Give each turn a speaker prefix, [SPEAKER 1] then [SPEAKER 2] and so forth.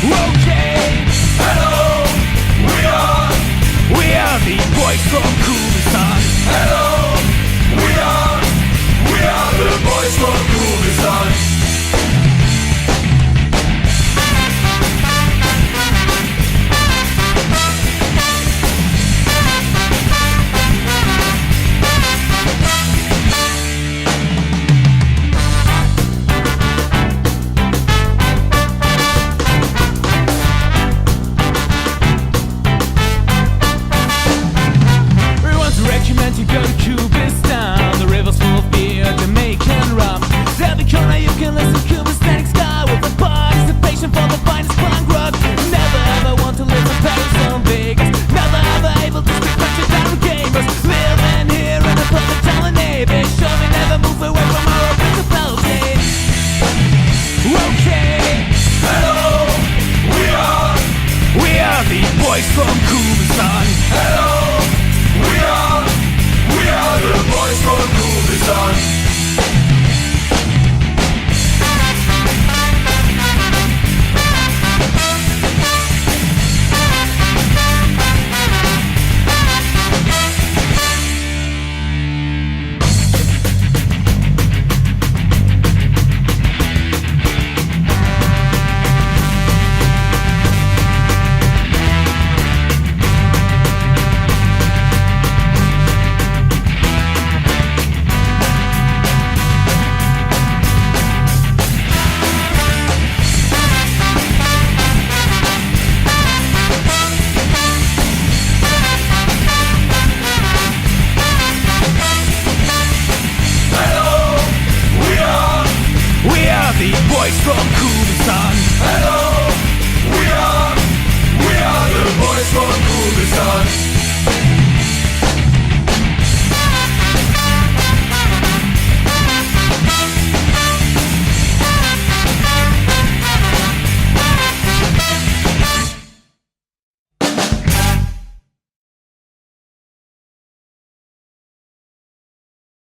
[SPEAKER 1] Okay, hello, we are the boys from Kurdistan. Hello, we are the boys from Kurdistan. You go to Kurdistan, the river's full of beer, Jamaican rum. Every corner you can listen to Kurdistanic style with the participation for the finest punk rock. Never ever want to live in Paris or Vegas. Never ever able to speak French to down gamers. Living here in a public town in Navy. Sure we never move away from our principality. Okay, hello, we are the boys from